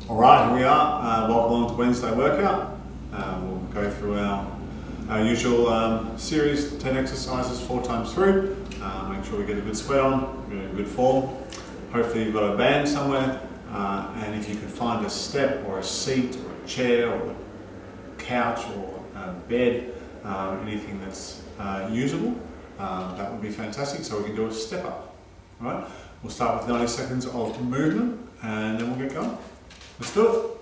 Alright, here we are. Welcome along to Wednesday workout. We'll go through our usual series, 10 exercises, 4 times through. Make sure we get a good sweat on, we're in good form. Hopefully you've got a band somewhere, and if you can find a step or a seat or a chair or a couch or a bed, anything that's usable, that would be fantastic, so we can do a step up. Alright, we'll start with 90 seconds of movement and then we'll get going. Let's do it.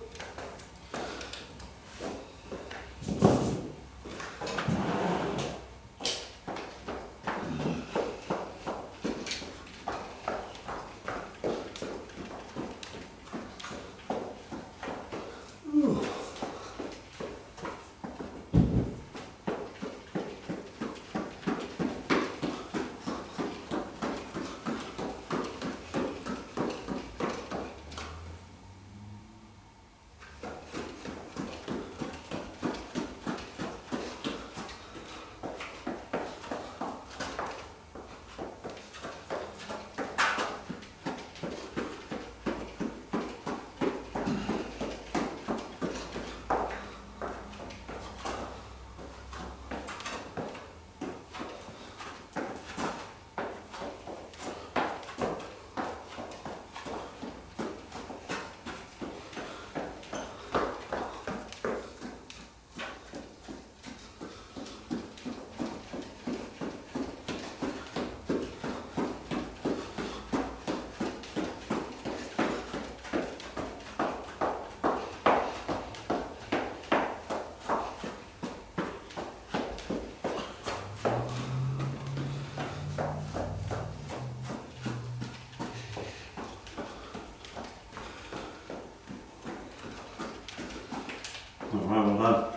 Alright, well done.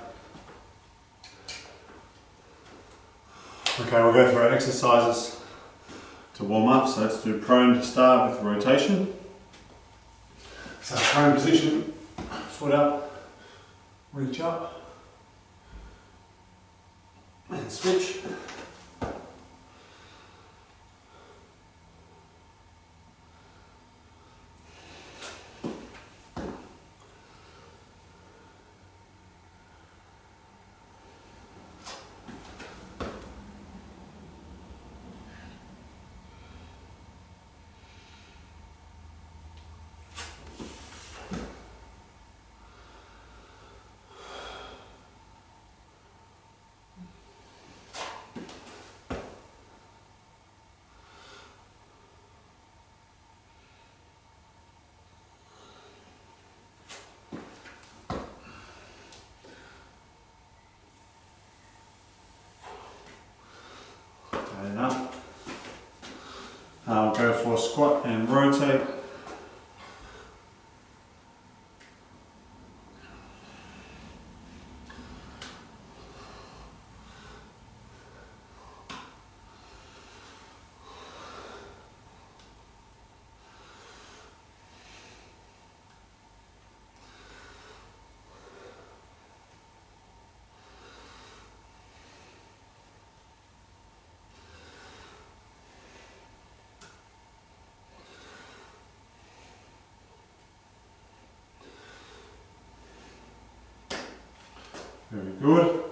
Okay, we'll go through our exercises to warm up. So let's do prone to start with rotation. So prone position, foot up, reach up, and switch. And up. I'll go for squat and rotate. Very good.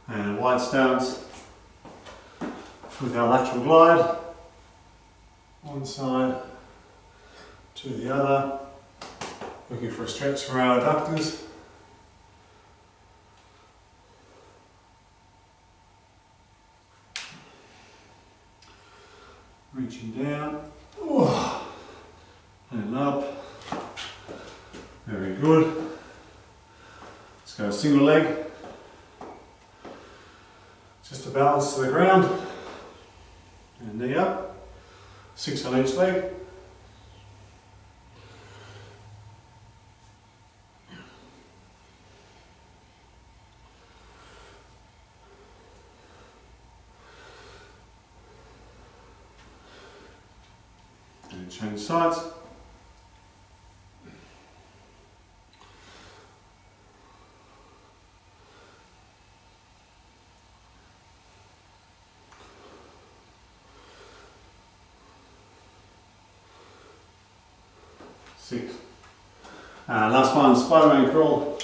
And wide stance with our lateral glide. One side to the other. Looking for a stretch for our adductors. Reaching down. And up. Very good. Let's go single leg, just to balance to the ground, and knee up, 6 on each leg. And change sides. Six. Last one, Spider-Man crawl.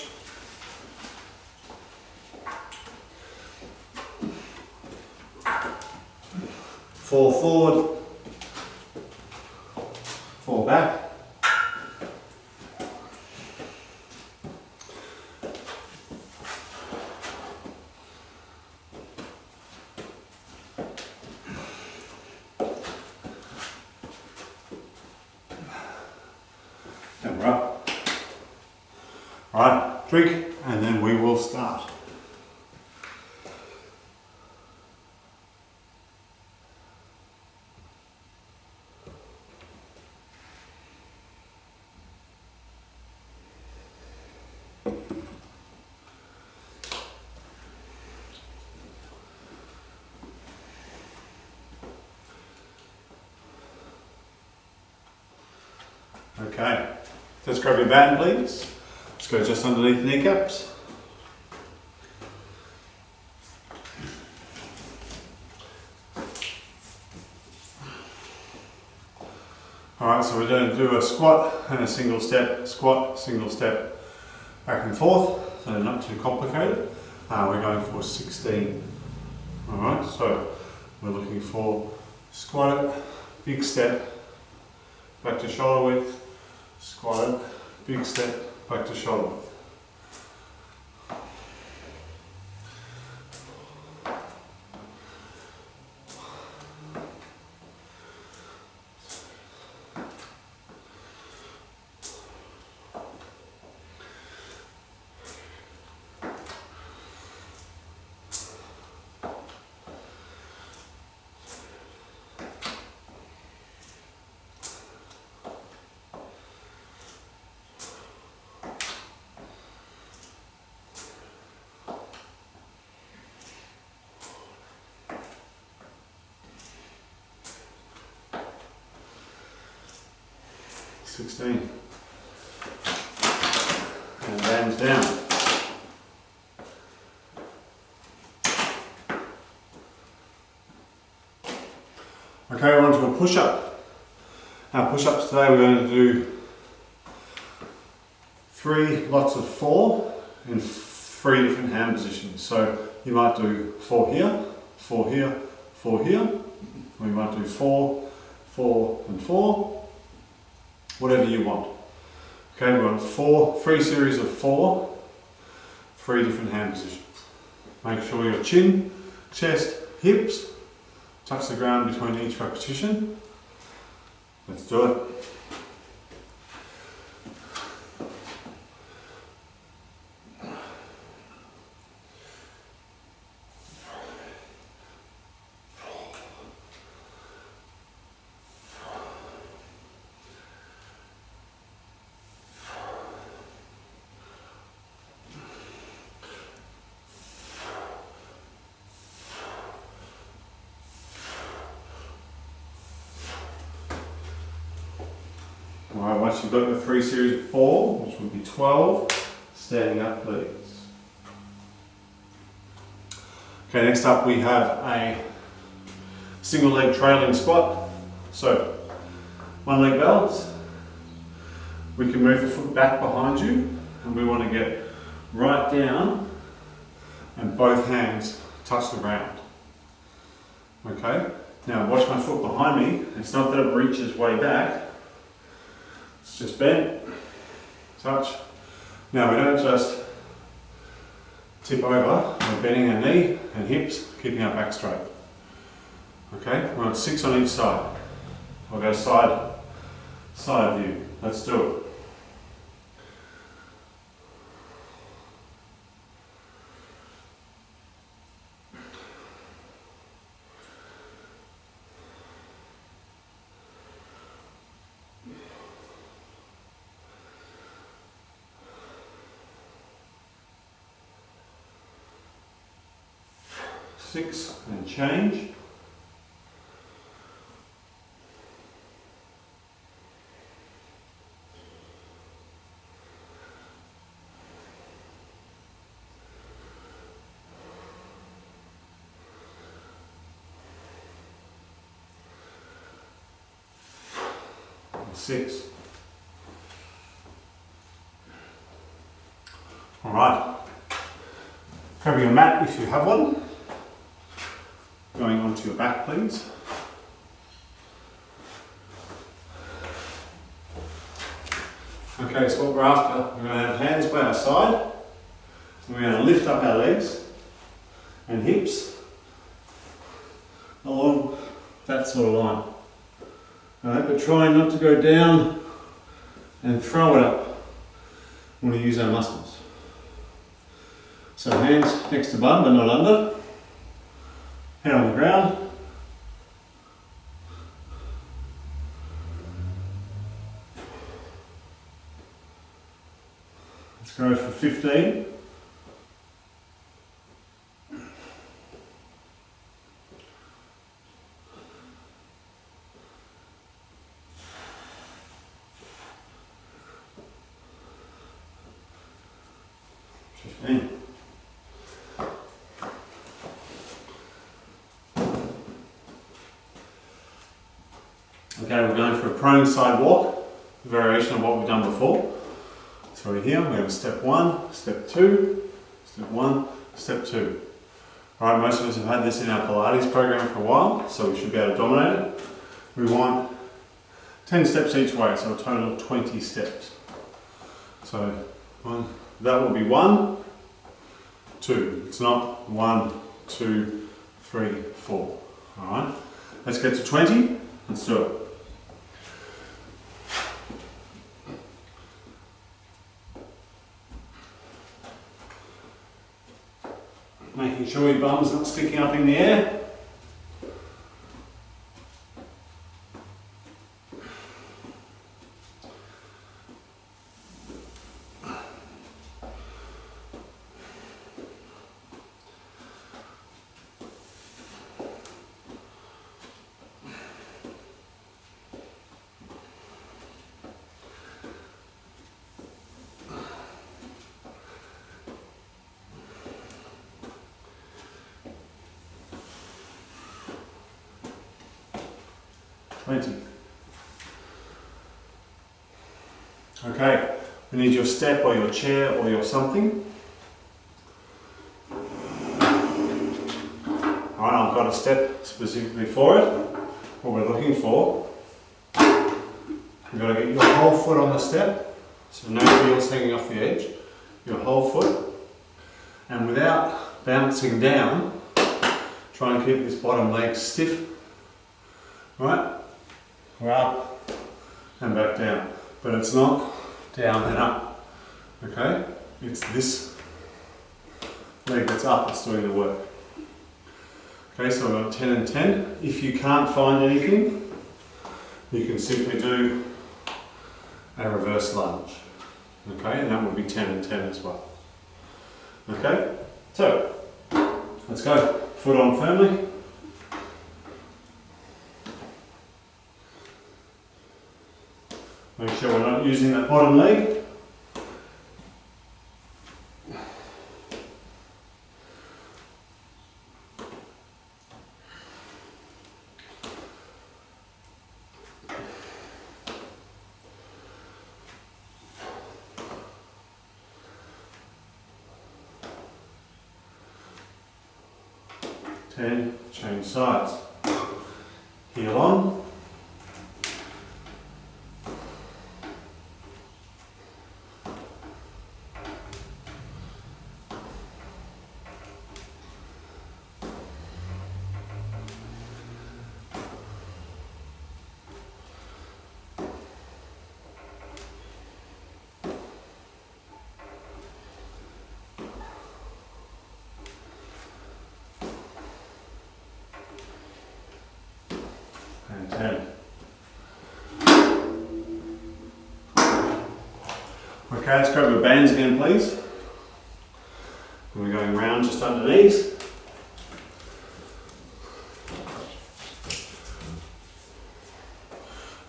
Fall forward, fall back. And we're up. Alright, drink, and then we will start. Okay, let's grab your band please. Let's go just underneath the kneecaps. Alright, so we're going to do a squat and a single step, squat, single step, back and forth, so not too complicated. We're going for 16. Alright, so we're looking for squat it, big step, back to shoulder width, squat it, big step, back to shoulder width. And hands down. Okay, we're on to a push-up. Our push-ups today we're going to do 3 lots of 4 in 3 different hand positions. So you might do 4 here, 4 here, 4 here. Or you might do 4, 4 and 4. Whatever you want. Okay, we want 3 series of 4, 3 different hand positions. Make sure your chin, chest, hips touch the ground between each repetition. Let's do it. Alright, once you've got the 3 series of 4, which would be 12, standing up please. Okay, next up we have a single leg trailing squat. So, one leg balance. We can move the foot back behind you and we want to get right down and both hands touch the ground. Okay, now watch my foot behind me. It's not that it reaches way back. It's just bent, touch. Now we don't just tip over, we're bending our knee and hips, keeping our back straight. Okay, we're on 6 on each side. I'll go side view. Let's do it. Six and change. And 6. All right. Grabbing a mat if you have one. Going onto your back, please. Okay, so what we're after, we're going to have hands by our side. We're going to lift up our legs and hips along that sort of line. Alright, but try not to go down and throw it up. We want to use our muscles. So hands next to bum but not under. Head on the ground. Let's go for 15. Okay, we're going for a prone side walk, variation of what we've done before. So we're here, we're going to step 1, step 2, step 1, step 2. Alright, most of us have had this in our Pilates program for a while, so we should be able to dominate it. We want 10 steps each way, so a total of 20 steps. So that will be 1, 2. It's not 1, 2, 3, 4. Alright, let's get to 20. Let's do it. Making sure your bum's not sticking up in the air. Okay, we need your step or your chair or your something. Alright, I've got a step specifically for it. What we're looking for, you've got to get your whole foot on the step, so no heels hanging off the edge, your whole foot, and without bouncing down, try and keep this bottom leg stiff. Right? We're up and back down, but it's not down and up, okay? It's this leg that's up that's doing the work. Okay, so we've got 10 and 10. If you can't find anything, you can simply do a reverse lunge, okay? And that would be 10 and 10 as well. Okay, so let's go. Foot on firmly. Make sure we're not using that bottom leg. Change sides. Heel on. And 10. Okay, let's grab your bands again, please. And we're going round just underneath.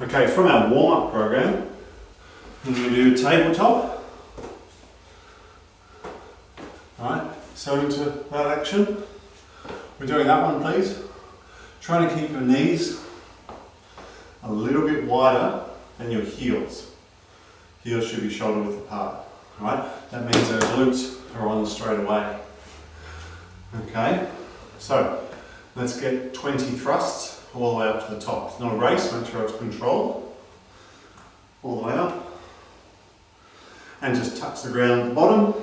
Okay, from our warm-up program, we're going to do tabletop. Alright, so into that action. We're doing that one, please. Trying to keep your knees a little bit wider than your heels. Heels should be shoulder width apart. Right? That means our glutes are on straight away. Okay, so let's get 20 thrusts all the way up to the top. It's not a race, make sure it's controlled. All the way up. And just touch the ground at the bottom.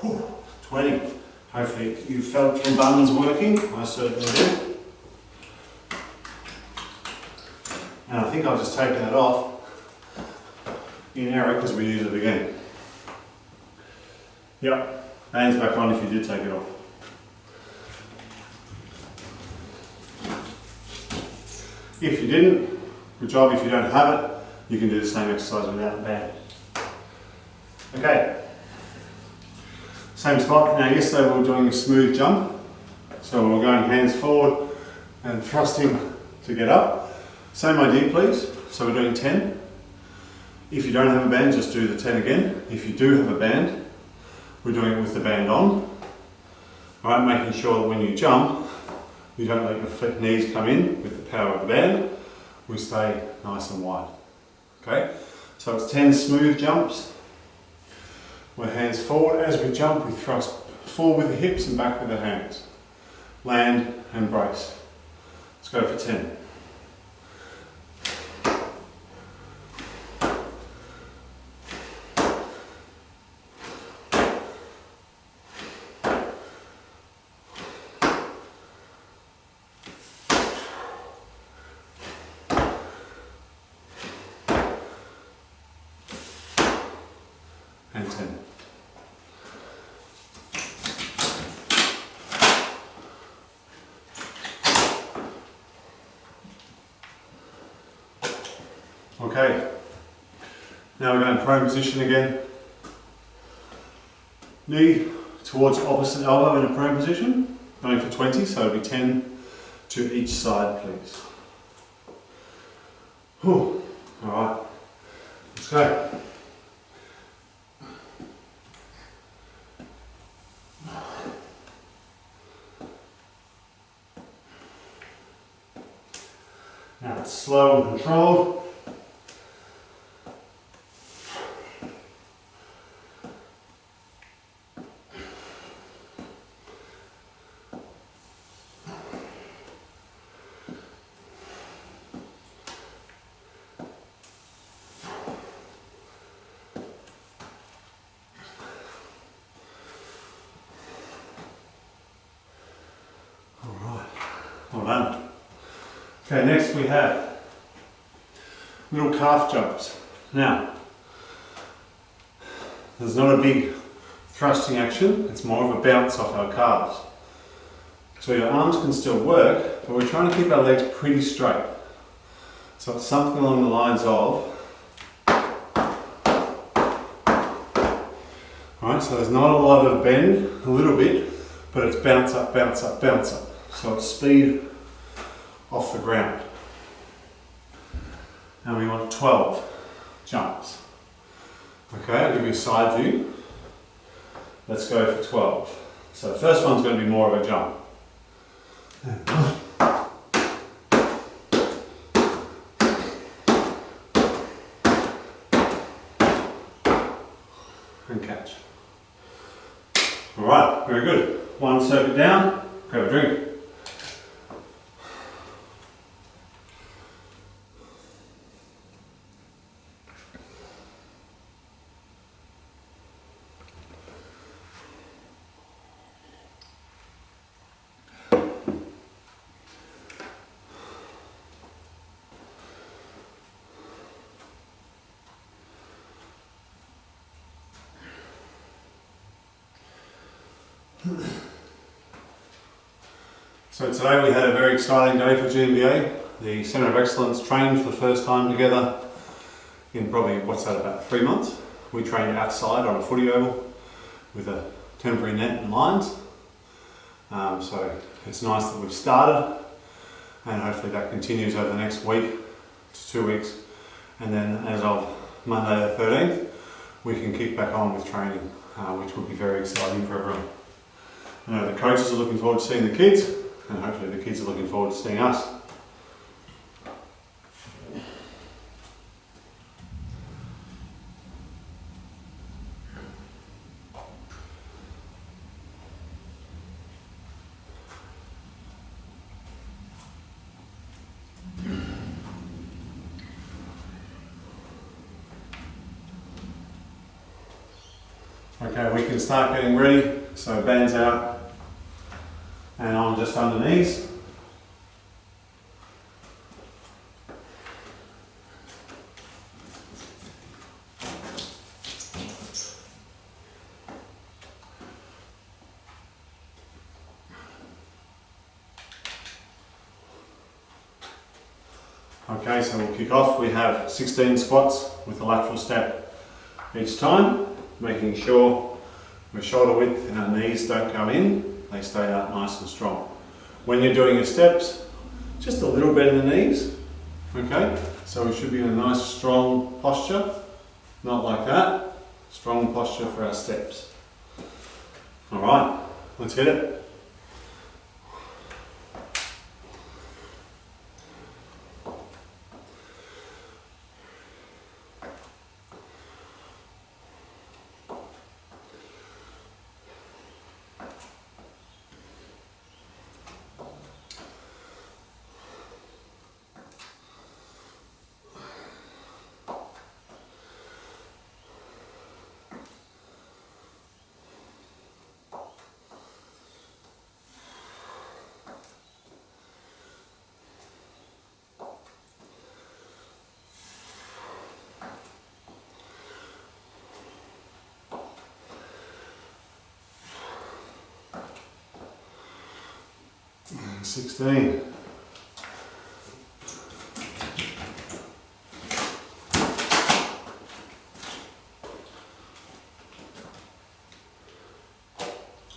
Whew, 20. Hopefully you felt your buns working. I certainly did. And I think I've just taken it off in error because we use it again. Yep, hands back on if you did take it off. If you didn't, good job. If you don't have it, you can do the same exercise without a band. Okay. Same spot. Now yesterday we were doing a smooth jump. So we were going hands forward and thrusting to get up. Same idea please. So we're doing 10. If you don't have a band, just do the 10 again. If you do have a band, we're doing it with the band on. Alright, making sure that when you jump, you don't let your knees come in with the power of the band. We stay nice and wide. Okay, so it's 10 smooth jumps. We're hands forward. As we jump, we thrust forward with the hips and back with the hands. Land and brace. Let's go for 10. And 10. Okay, now we're going to prone position again. Knee towards opposite elbow in a prone position, going for 20, so it'll be 10 to each side, please. Whew. All right, let's go. Now it's slow and controlled. Well done. Okay, next we have little calf jumps. Now, there's not a big thrusting action, it's more of a bounce off our calves. So your arms can still work, but we're trying to keep our legs pretty straight. So it's something along the lines of, alright, so there's not a lot of bend, a little bit, but it's bounce up, bounce up, bounce up. So it's speed off the ground. And we want 12 jumps. Okay, I'll give you a side view. Let's go for 12. So the first one's going to be more of a jump. And catch. Alright, very good. One circuit down, grab a drink. So today we had a very exciting day for GMBA. The Centre of Excellence trained for the first time together in probably, what's that, about 3 months. We trained outside on a footy oval with a temporary net and lines. So it's nice that we've started, and hopefully that continues over the next week to 2 weeks, and then as of Monday the 13th we can kick back on with training, which will be very exciting for everyone. I know the coaches are looking forward to seeing the kids, and hopefully the kids are looking forward to seeing us. Okay, we can start getting ready. So bands out and on just underneath. Okay, so we'll kick off. We have 16 squats with a lateral step each time, making sure we're shoulder width and our knees don't go in, they stay out nice and strong. When you're doing your steps, just a little bit in the knees, okay? So we should be in a nice strong posture, not like that, strong posture for our steps. All right, let's hit it. And 16.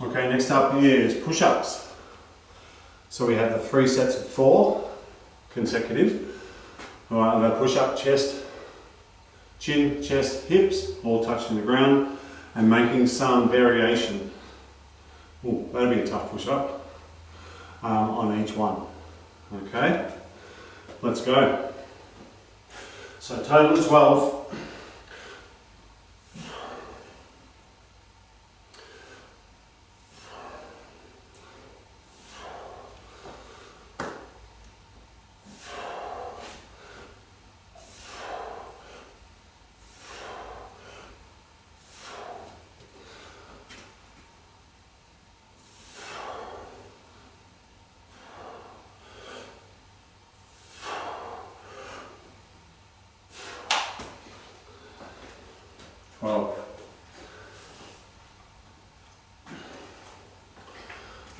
Okay, next up here is push-ups. So we have the 3 sets of 4 consecutive. All right, I'm going to push up chest, chin, chest, hips, all touching the ground and making some variation. Ooh, that'll be a tough push-up. On each one. Okay, let's go. So total is 12.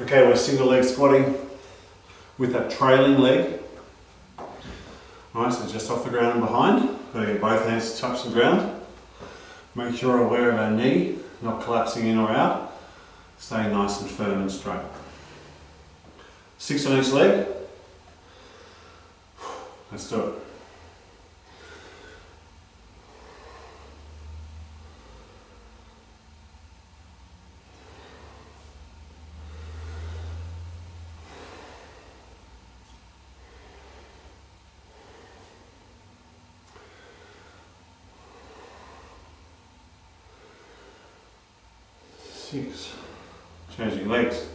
Okay, we're single leg squatting with that trailing leg. Alright, so just off the ground and behind. Gotta get both hands to touch the ground. Make sure we're aware of our knee, not collapsing in or out. Staying nice and firm and straight. 6 on each leg. Let's do it. Six. Changing legs.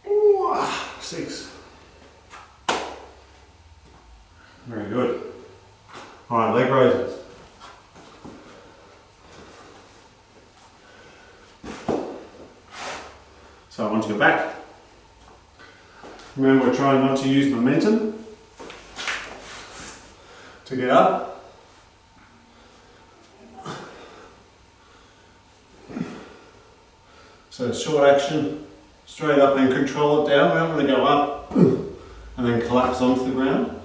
Ooh, 6. Very good. All right, leg raises. So onto your back. Remember, we're trying not to use momentum to get up. So short action, straight up and control it down. We don't want to go up and then collapse onto the ground.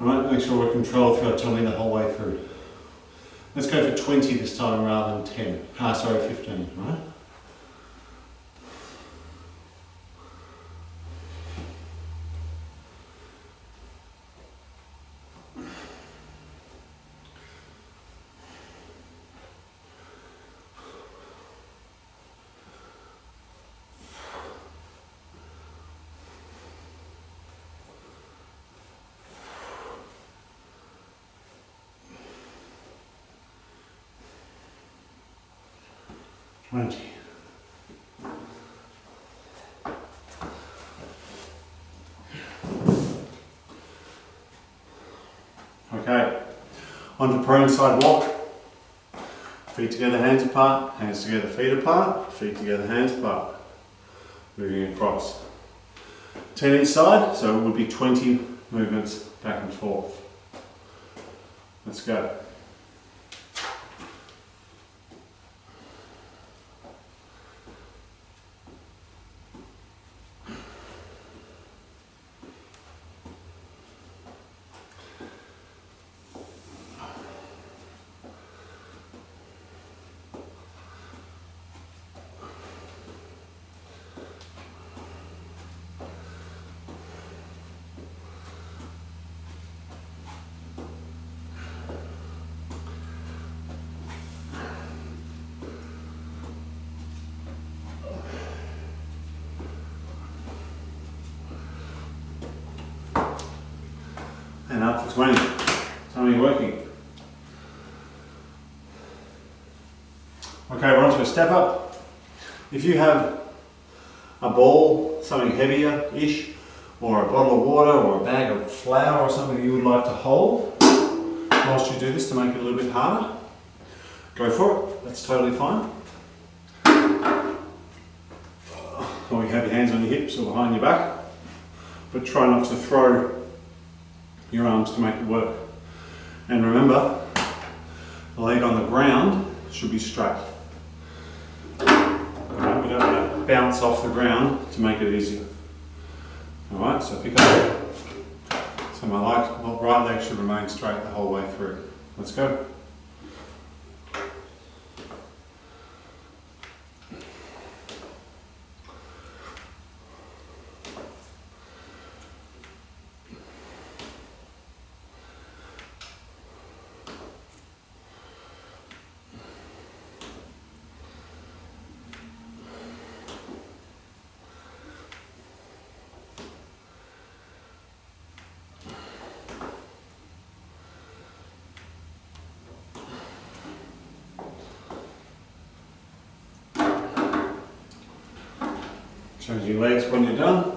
Alright, make sure we're controlled through our tummy the whole way through. Let's go for 20 this time rather than 10. 15, right? Okay, onto prone side walk. Feet together, hands apart, hands together, feet apart, feet together, hands apart. Moving across. 10 each side, so it would be 20 movements back and forth. Let's go. And up for 20. Tell me you're working. Okay, we're on to a step up. If you have a ball, something heavier-ish, or a bottle of water, or a bag of flour, or something you would like to hold whilst you do this to make it a little bit harder, go for it. That's totally fine. Or you have your hands on your hips or behind your back, but try not to throw your arms to make it work. And remember, the leg on the ground should be straight. Alright, we don't want to bounce off the ground to make it easier. Alright, so pick up. So my right leg should remain straight the whole way through. Let's go. Change your legs when you're done.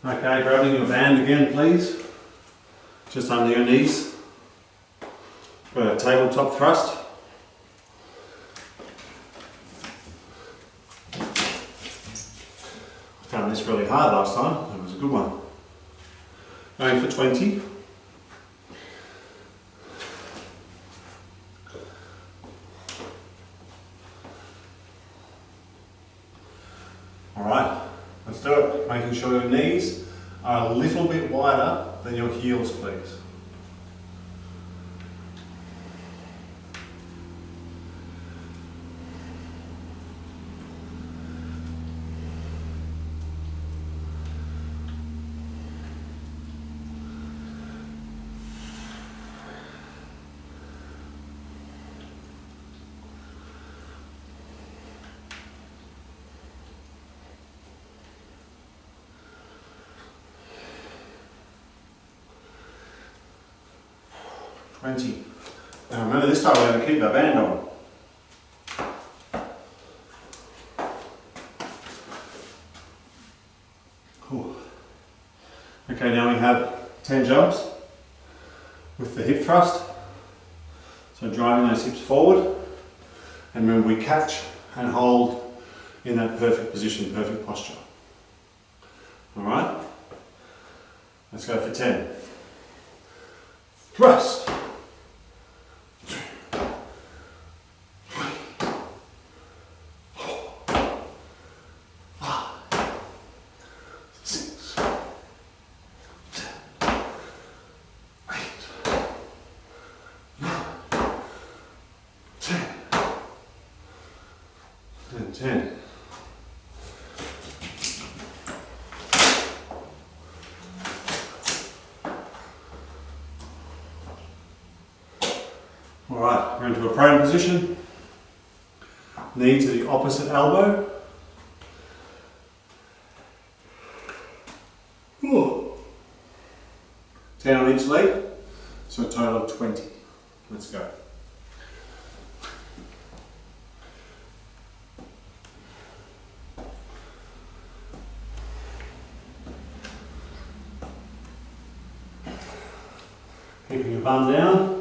Okay, grabbing your band again please, just under your knees, for a tabletop thrust. I found this really hard last time, it was a good one. Going for 20. Alright, let's do it. Making sure your knees are a little bit wider than your heels, please. 20. Now remember this time we're going to keep our band on. Cool. Okay, now we have 10 jumps with the hip thrust. So driving those hips forward, and remember we catch and hold in that perfect position, perfect posture. Alright? Let's go for 10. Thrust. 2, 3, 4, 5, 6, 7, 8, 9, 10. And 10. Alright, we're into a prone position. Knee to the opposite elbow. Ooh. 10 on each leg, so a total of 20. Let's go. Keeping your bum down.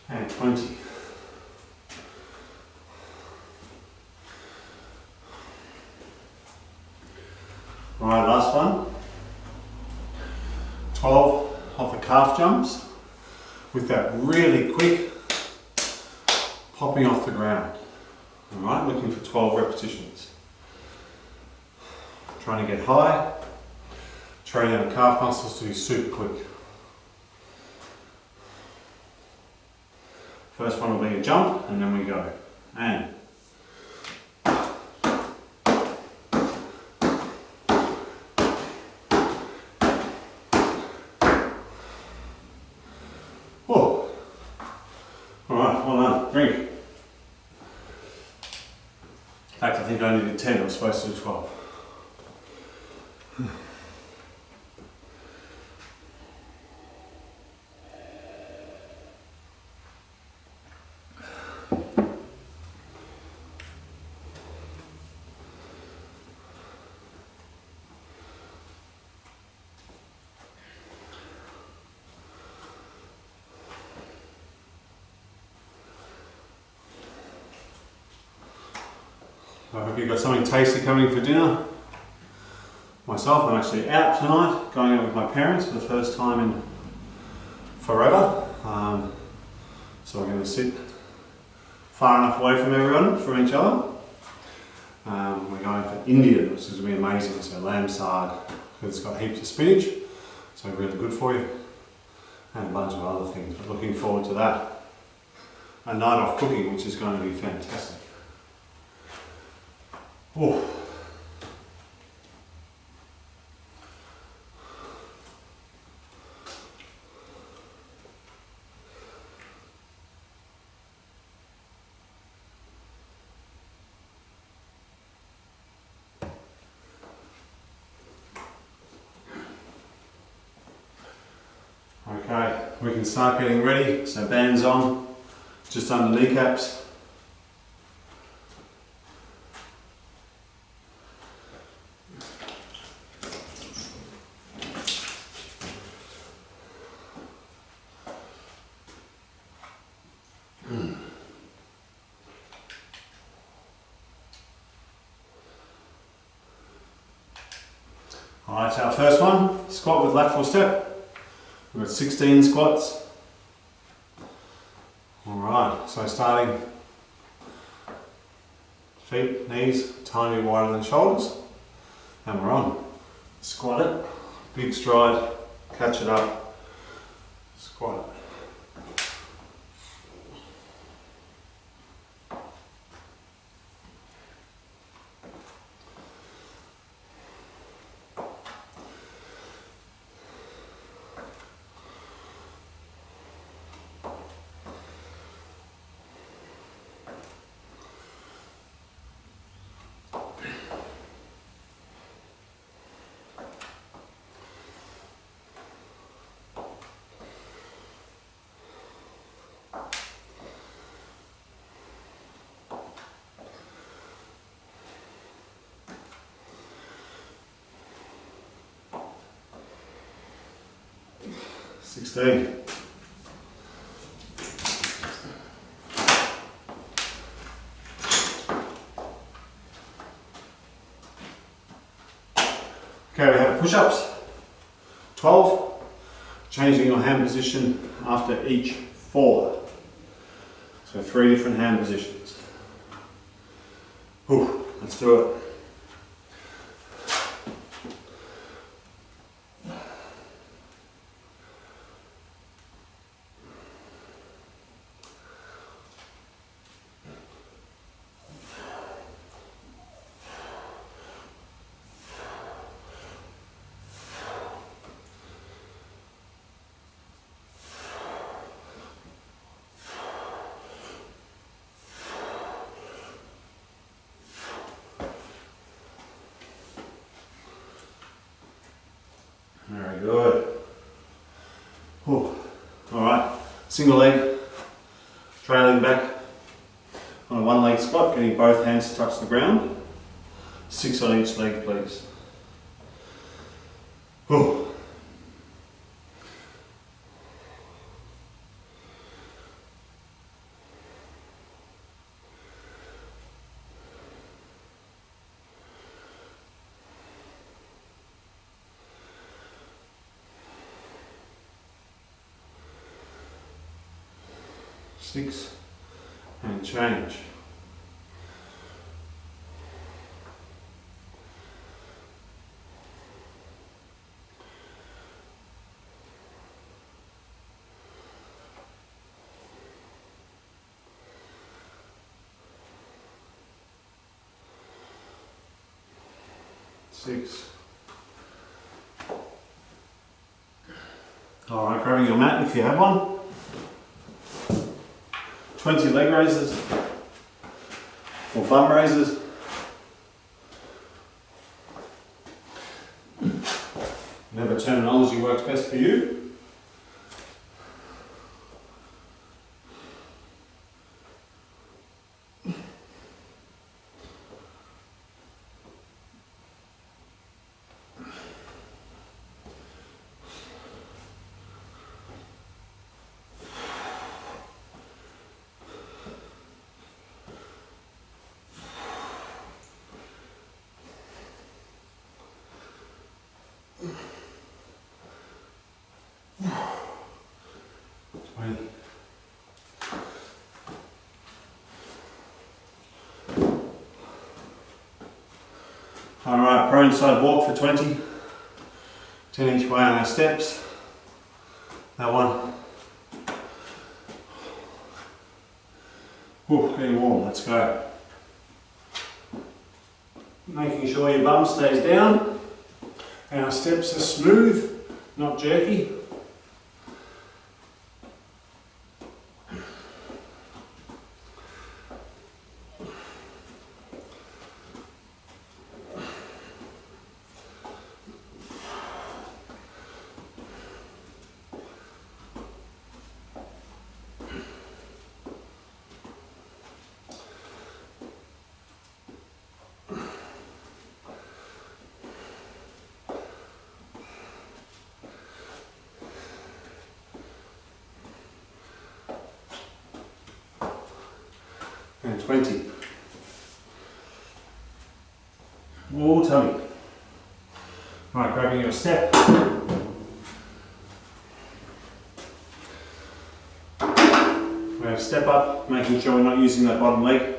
And 20. Alright, last one. 12 of the calf jumps with that really quick popping off the ground. Alright, looking for 12 repetitions. Trying to get high, training our calf muscles to be super quick. First one will be a jump and then we go. And whoa. Alright, well done. Drink. In fact, I think I only did 10, I was supposed to do 12. I hope you've got something tasty coming for dinner. Myself, I'm actually out tonight, going out with my parents for the first time in forever. So we're going to sit far enough away from everyone, from each other. We're going for Indian, which is going to be amazing. So lamb sard, because it's got heaps of spinach, so really good for you. And a bunch of other things, but looking forward to that. A night off cooking, which is going to be fantastic. Oh. Okay, we can start getting ready. So bands on, just under kneecaps. Alright, so our first one, squat with lateral step. We've got 16 squats. Alright, so starting feet, knees, tiny wider than shoulders. And we're on. Squat it, big stride, catch it up, squat it. 16. Okay, we have push-ups. 12. Changing your hand position after each 4. So 3 different hand positions. Whew, let's do it. Very good. Whew. All right, single leg, trailing back on a one leg squat, getting both hands to touch the ground. 6 on each leg, please. Whew. Six and change. Six. All right, grabbing your mat if you have one. 20 leg raises or bum raises. Whatever terminology works best for you. All right, prone side walk for 20. 10 each way on our steps. That one. Whew, getting warm, let's go. Making sure your bum stays down. Our steps are smooth, not jerky. And 20. All tummy. Right, grabbing your step. We have step up, making sure we're not using that bottom leg.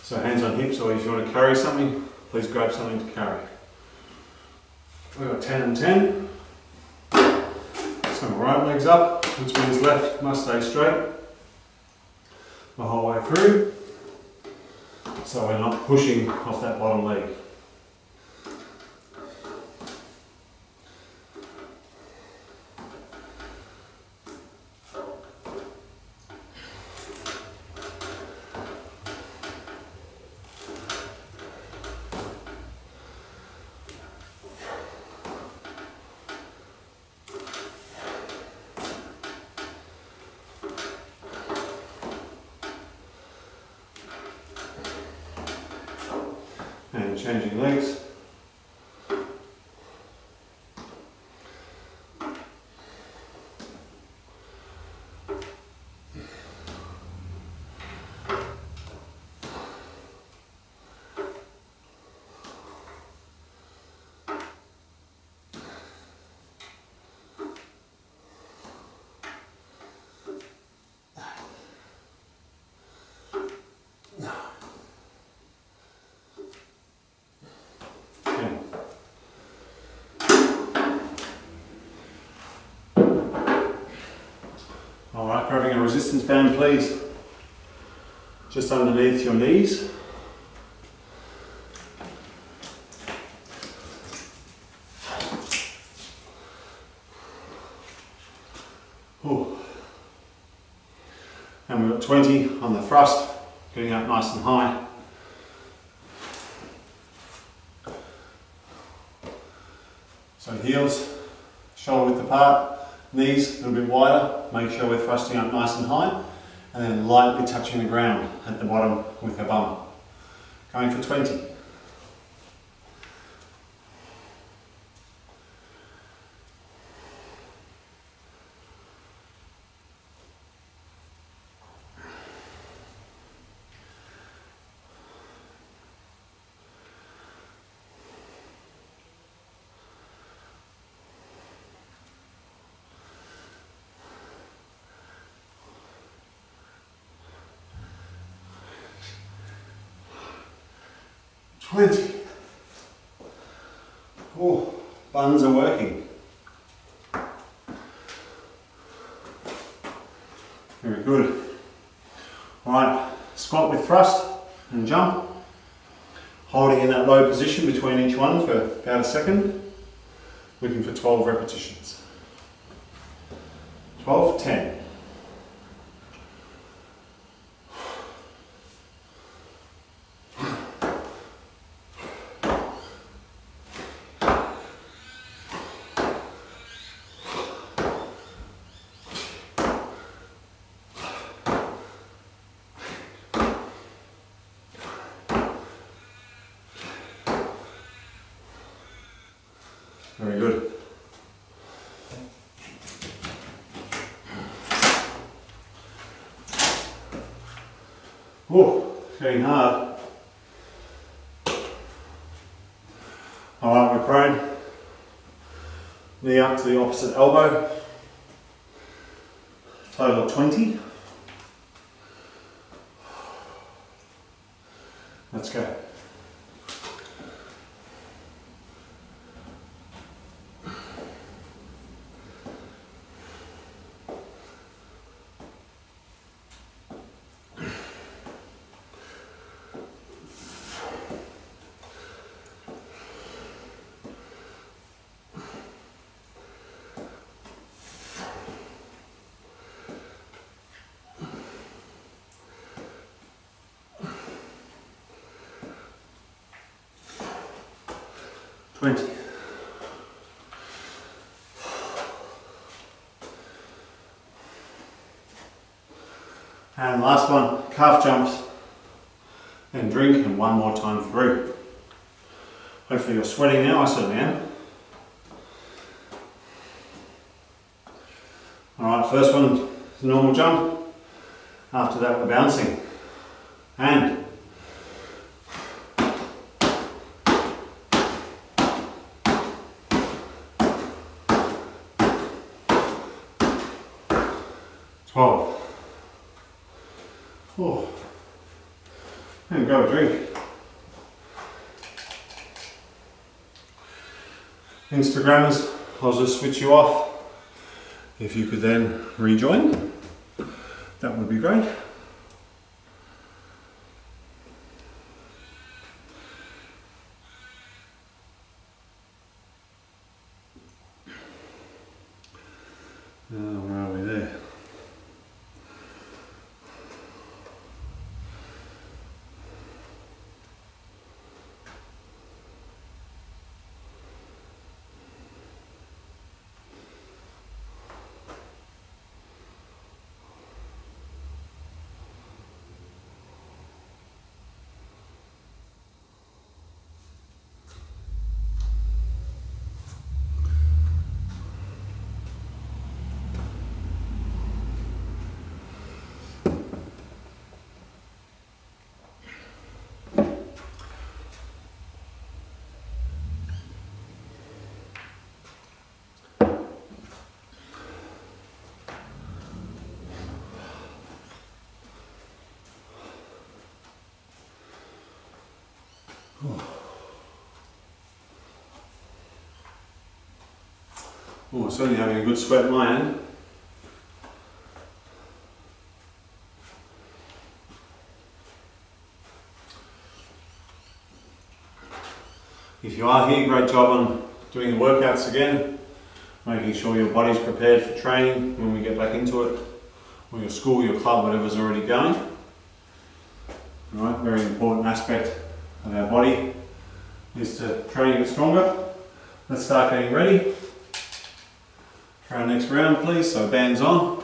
So hands on hips, or if you want to carry something, please grab something to carry. We've got 10 and 10. So right leg's up, which means left must stay straight the whole way through, so we're not pushing off that bottom leg. And changing legs. resistance band please, just underneath your knees. Ooh. And we've got 20 on the thrust, getting up nice and high. So heels, shoulder width apart, knees a little bit wider, make sure we're thrusting up nice and high, and then lightly touching the ground at the bottom with our bum. Going for 20. Oh, buns are working. Very good. Alright, squat with thrust and jump. Holding in that low position between each one for about a second. Looking for 12 repetitions. 12, 10. Very good. Oh, getting hard. Alright, we're prone. Knee up to the opposite elbow. Total of 20. Let's go. And last one, calf jumps and drink, and one more time through. Hopefully you're sweating now, I certainly am. Alright, first one is a normal jump. After that we're bouncing. And 12. Oh. And go drink. Instagrammers, I'll just switch you off. If you could then rejoin, that would be great. Where are we there? Oh, certainly having a good sweat at my end. If you are here, great job on doing the workouts again, making sure your body's prepared for training when we get back into it, or your school, your club, whatever's already going. Alright, very important aspect of our body is to train to get stronger. Let's start getting ready for our next round, please. So bands on.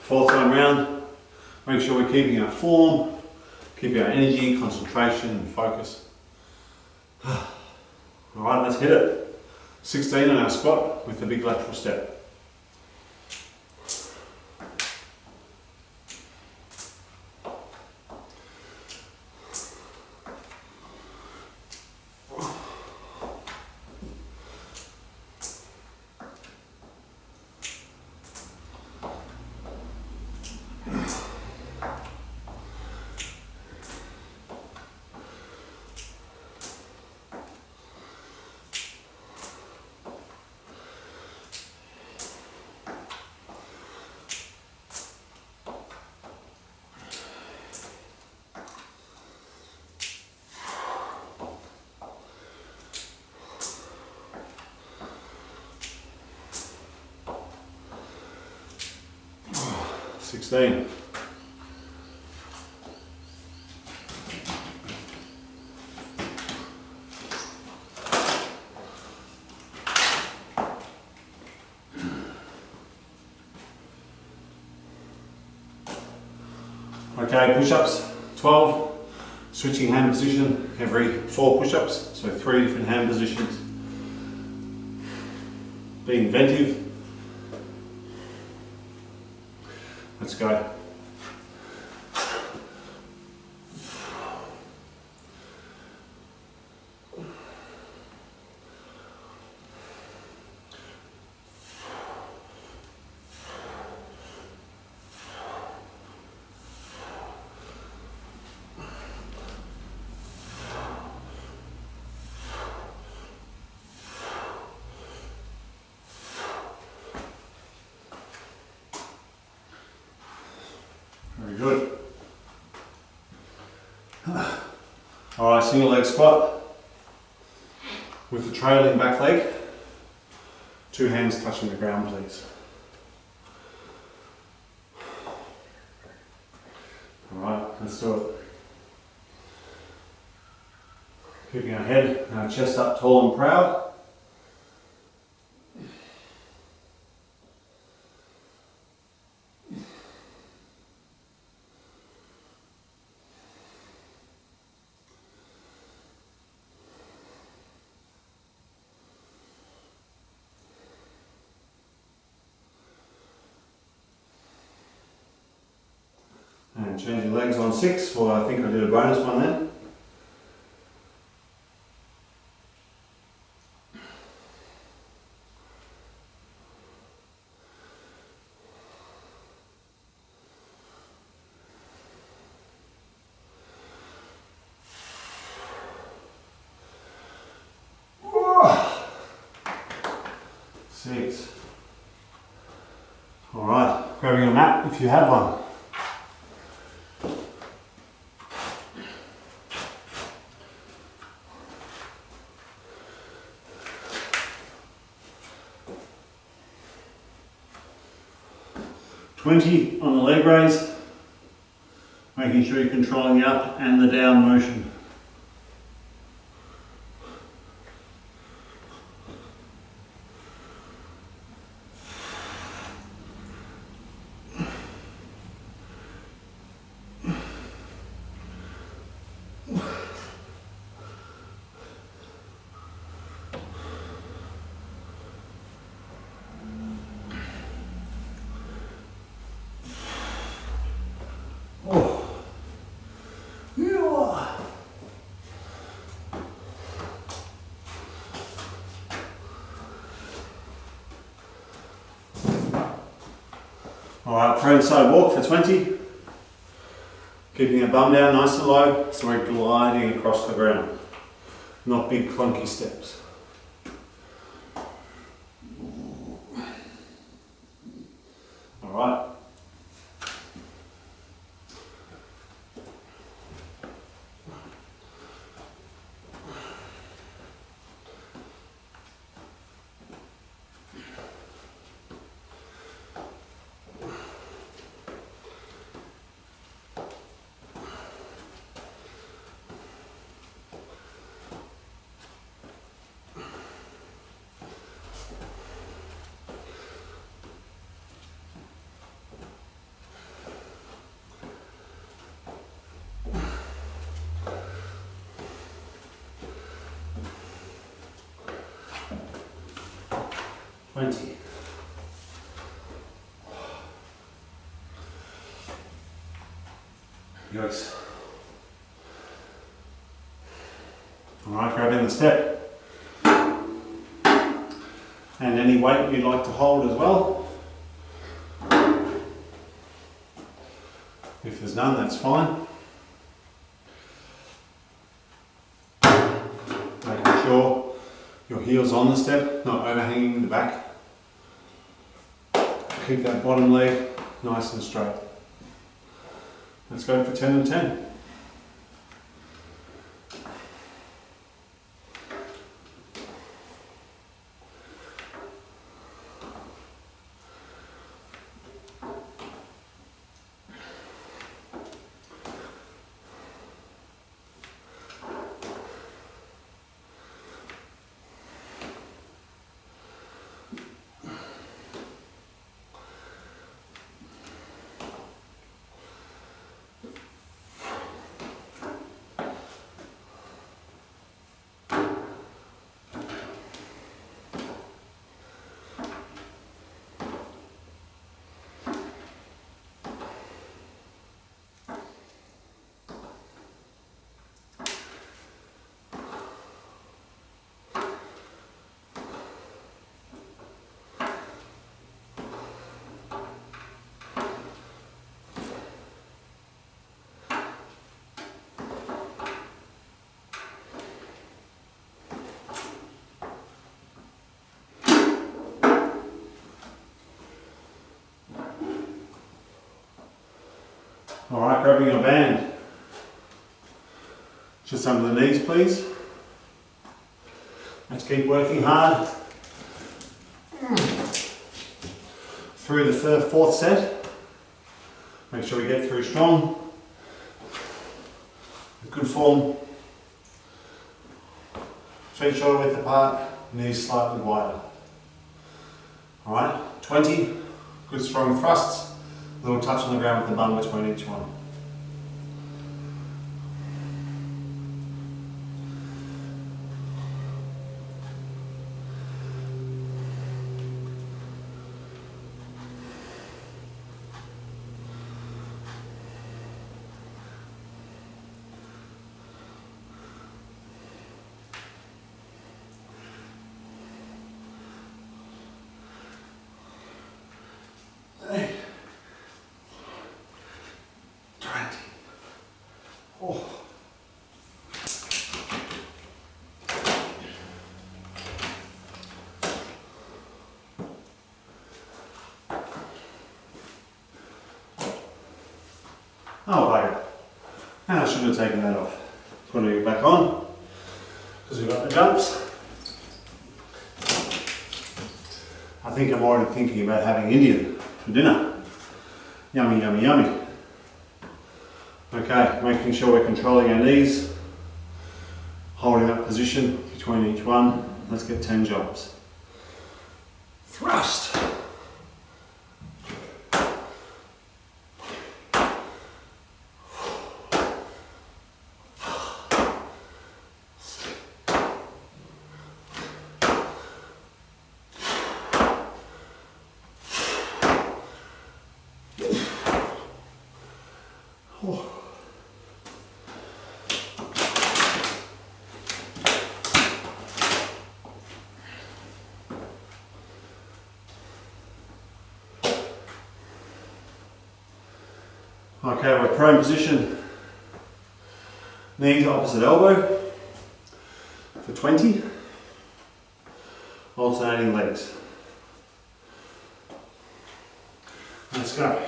Fourth time round, make sure we're keeping our form, keeping our energy, concentration and focus. Alright, let's hit it. 16 on our squat with the big lateral step. Okay, push-ups, 12, switching hand position every 4 push-ups, so 3 different hand positions. Be inventive. Let's go. Very good. Alright, single leg squat with the trailing back leg. 2 hands touching the ground, please. Alright, let's do it. Keeping our head and our chest up tall and proud. And change your legs on 6, or I think I did a bonus one then. Six. Alright, grabbing a mat if you have one. $20 on the leg raise, making sure you're controlling the up and the down motion. Alright, front side walk for 20. Keeping the bum down nice and low, so we're gliding across the ground. Not big clunky steps. 20. Yikes. Alright, grab in the step. And any weight you'd like to hold as well. If there's none, that's fine. Making sure your heel's on the step, not overhanging the back. Keep that bottom leg nice and straight. Let's go for 10 and 10. Alright, grabbing your band. Just under the knees, please. Let's keep working hard through the fourth set. Make sure we get through strong. Good form. Feet shoulder width apart, knees slightly wider. Alright, 20. Good strong thrusts. A little touch on the ground with the bum between each one. Oh, bugger. And I shouldn't have taken that off. Putting it back on, because we've got the jumps. I think I'm already thinking about having Indian for dinner. Yummy, yummy, yummy. Okay, making sure we're controlling our knees, holding that position between each one. Let's get 10 jumps. Thrust. Okay, we're prone position, knee to opposite elbow for 20, alternating legs. Let's go.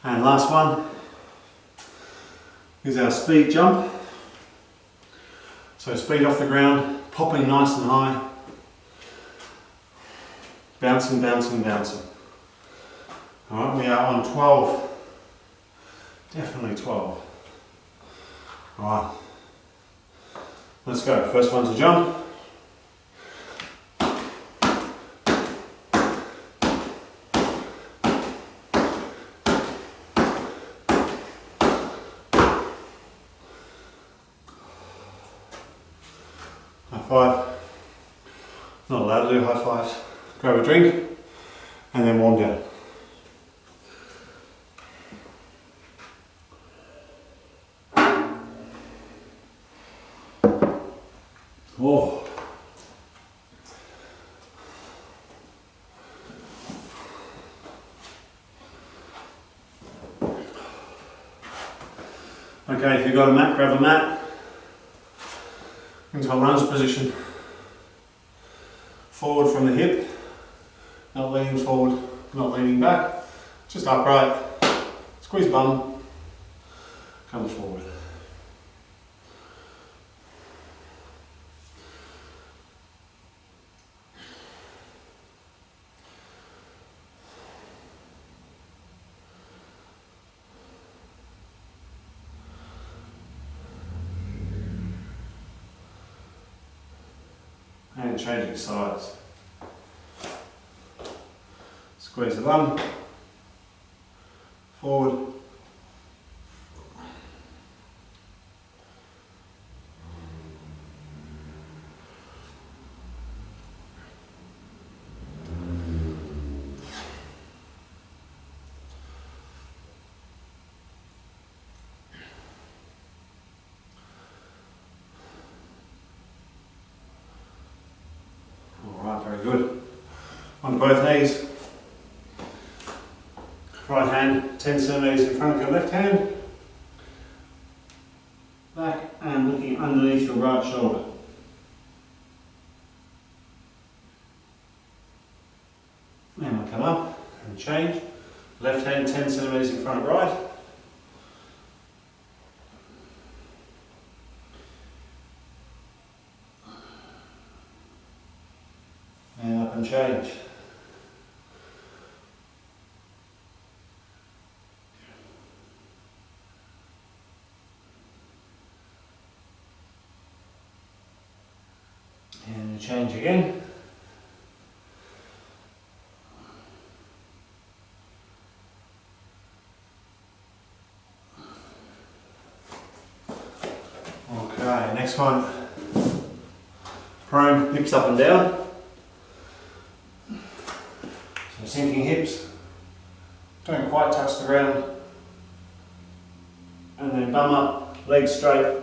And last one is our speed jump. So speed off the ground, popping nice and high, bouncing, bouncing, bouncing. All right, we are on 12, definitely 12. All right, let's go. First one's a jump. High five. Not allowed to do high fives. Grab a drink and then warm down. Oh. Okay, if you've got a mat, grab a mat. Into a lunge position. Forward from the hip, not leaning forward, not leaning back, just upright. Squeeze bum, come forward. And changing sides. Squeeze the bum, forward. Very good. On both knees. Right hand 10 centimeters in front of your left hand. Back and looking underneath your right shoulder. Then we'll come up and change. Left hand 10 centimeters in front of right. And up and change. And change again. Okay, next one. Prone, hips up and down. So sinking hips, don't quite touch the ground. And then bum up, legs straight,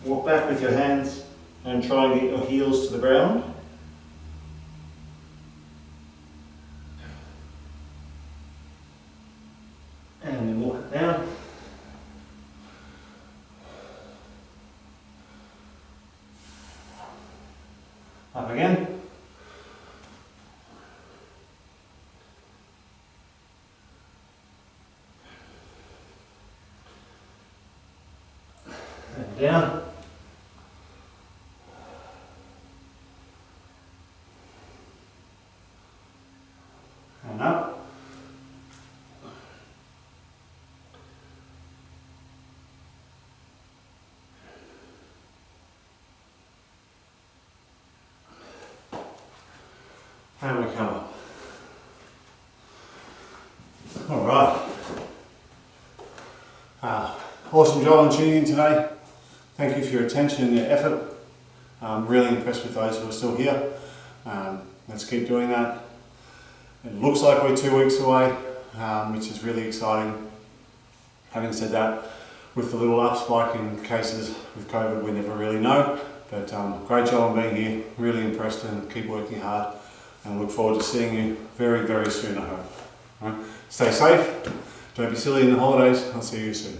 walk back with your hands and try and get your heels to the ground. And then walk it down. Up again. And down. And up. And we come up. All right. Awesome job on tuning in today. Thank you for your attention and your effort. I'm really impressed with those who are still here. Let's keep doing that. It looks like we're 2 weeks away, which is really exciting. Having said that, with the little up spike in cases with COVID, we never really know. But great job on being here. Really impressed, and keep working hard. And look forward to seeing you very, very soon, I hope. All right. Stay safe. Don't be silly in the holidays. I'll see you soon.